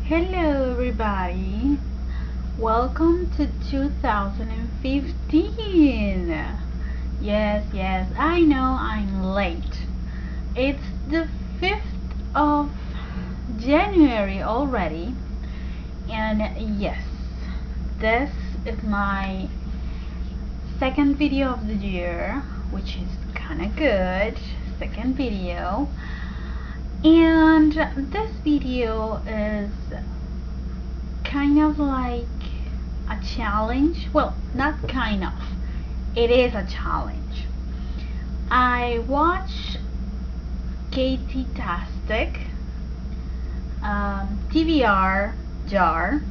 Hello everybody, welcome to 2015. Yes, I know I'm late. It's the 5th of January already, and yes, this is my second video of the year, which is kinda good. Second video. And this video is kind of like a challenge. Well, not kind of. It is a challenge. I watched Katytastic TBR Jar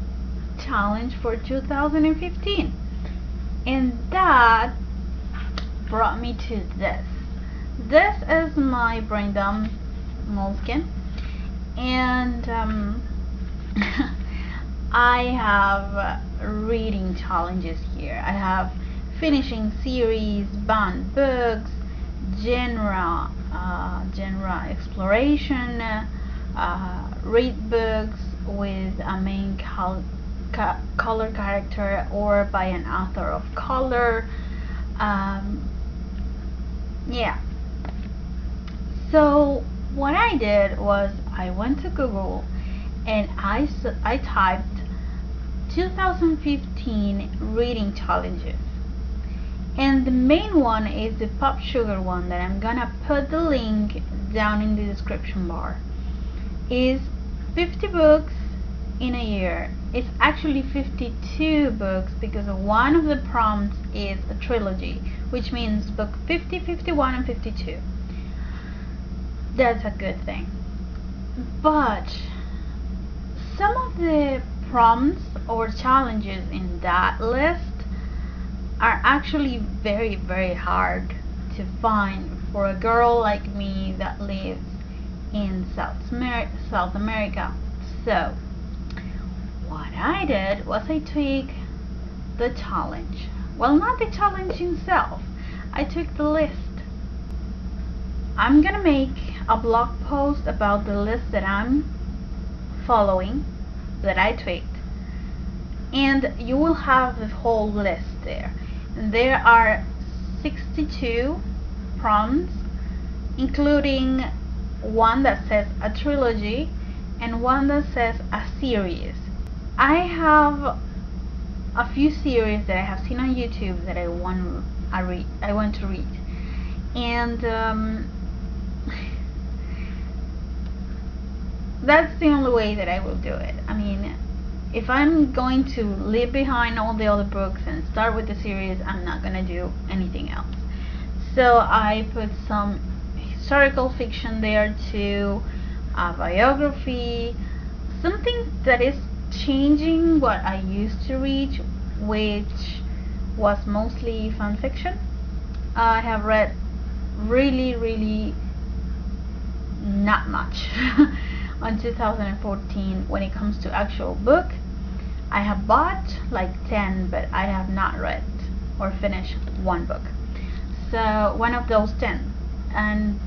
challenge for 2015, and that brought me to this. This is my brain dump moleskin, and I have reading challenges here. I have finishing series, banned books, genre exploration, read books with a main color character or by an author of color. Yeah. So what I did was I went to Google and I typed 2015 reading challenges, and the main one is the Pop Sugar one that I'm gonna put the link down in the description bar. Is 50 books in a year. It's actually 52 books because one of the prompts is a trilogy, which means book 50, 51 and 52. That's a good thing. But some of the prompts or challenges in that list are actually very hard to find for a girl like me that lives in South America. So what I did was I took the challenge. Well, not the challenge itself. I took the list. I'm gonna make a blog post about the list that I'm following, that I tweaked, and you will have the whole list there. And there are 62 prompts, including one that says a trilogy and one that says a series. I have a few series that I have seen on YouTube that I want to read, and that's the only way that I will do it. I mean, if I'm going to leave behind all the other books and start with the series, I'm not gonna do anything else. So I put some historical fiction there too, a biography, something that is changing what I used to read, which was mostly fan fiction. I have read really not much on 2014 when it comes to actual book. I have bought like 10, but I have not read or finished one book. So one of those 10,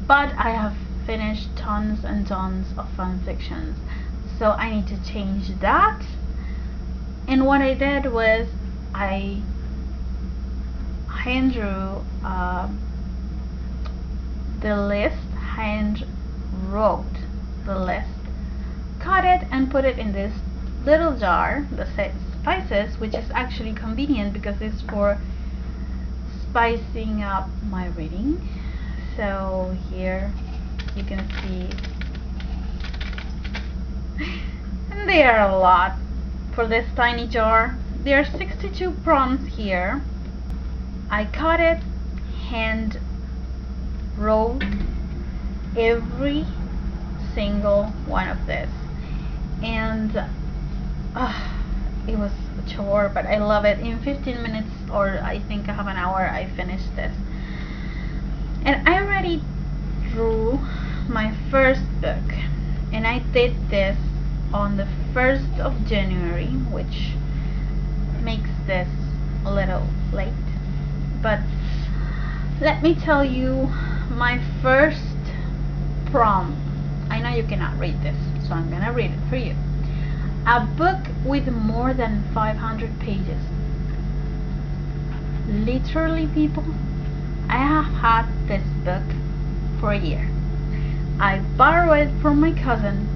but I have finished tons and tons of fan fictions. So I need to change that. And what I did was I hand drew the list, hand wrote the list, cut it and put it in this little jar that says spices, which is actually convenient because it's for spicing up my reading. So here you can see, and there are a lot for this tiny jar. There are 62 prompts here. I cut it, hand wrote every single one of this, and it was a chore, but I love it. In 15 minutes, or I think half an hour, I finished this. And I already drew my first book, and I did this on the 1st of January, which makes this a little late. But let me tell you my first prompt. I know you cannot read this, so I'm gonna read it for you. A book with more than 500 pages. Literally, people, I have had this book for a year. I borrowed it from my cousin.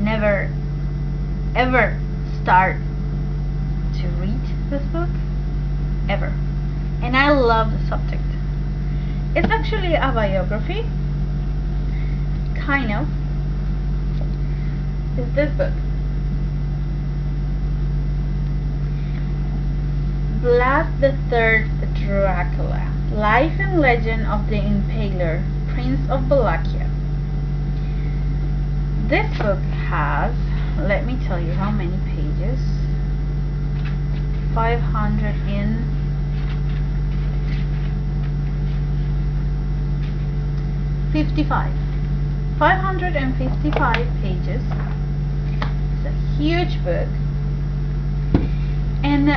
Never ever start to read this book ever, and I love the subject. It's actually a biography, kind of. It's this book, Vlad the Third Dracula, Life and Legend of the Impaler, Prince of Wallachia. This book has, let me tell you how many pages. 555. 555 pages. It's a huge book, and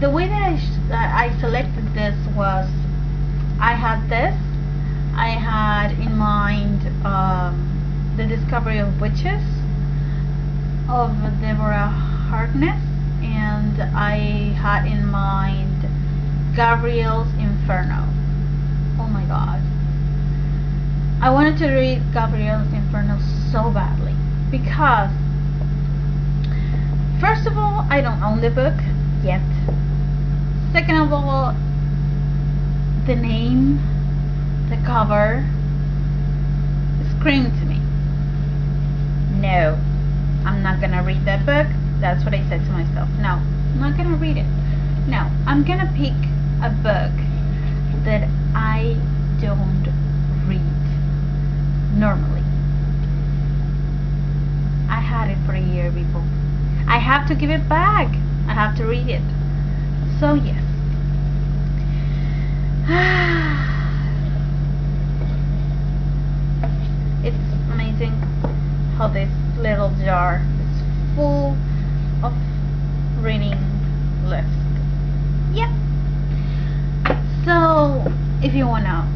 the way that I selected this was, I had in mind The Discovery of Witches of Deborah Harkness, and I had in mind Gabriel's Inferno. Oh my god, I wanted to read Gabriel's Inferno so badly, because first of all, I don't own the book yet. Second of all, the name, the cover screamed to me, no, I'm not gonna read that book. That's what I said to myself. No, I'm not gonna read it. No, I'm gonna pick a book that I don't read normally. I had it for a year, people. I have to give it back. I have to read it. So yes. It's amazing how this little jar is full of reading list. Yep. So if you wanna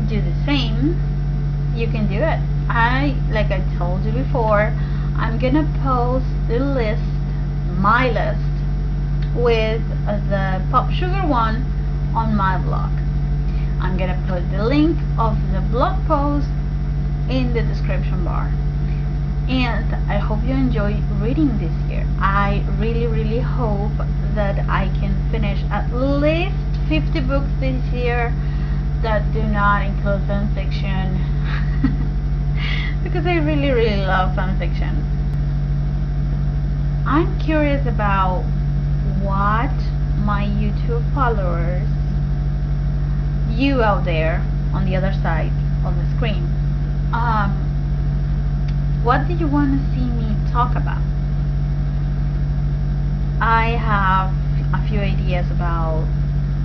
do the same, you can do it. Like I told you before, I'm gonna post the list, my list, with the Pop Sugar one on my blog. I'm gonna put the link of the blog post in the description bar. And I hope you enjoy reading this year. I really hope that I can finish at least 50 books this year that do not include fan fiction. Because I really love fan fiction. I'm curious about what my YouTube followers, you out there on the other side of the screen, what do you want to see me talk about? I have a few ideas about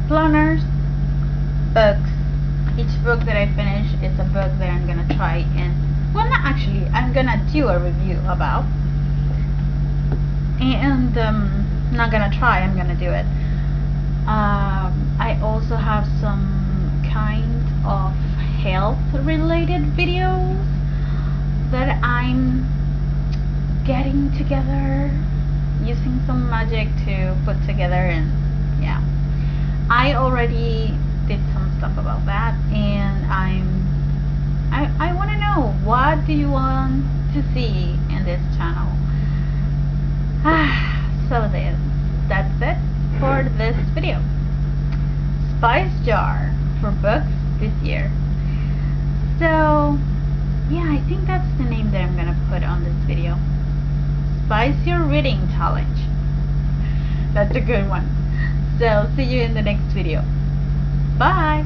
planners, books. Each book that I finish is a book that I'm gonna try and, well, not actually, I'm gonna do a review about. And not gonna try, I'm gonna do it. I also have some kind of health related videos that I'm getting together, using some magic to put together, and yeah, I already did some stuff about that, and I want to know, what do you want to see in this channel? So that's it for this video. Spice jar for books this year. So yeah, I think that's the name that I'm gonna put on this video. Spice your reading challenge. That's a good one. So see you in the next video. Bye.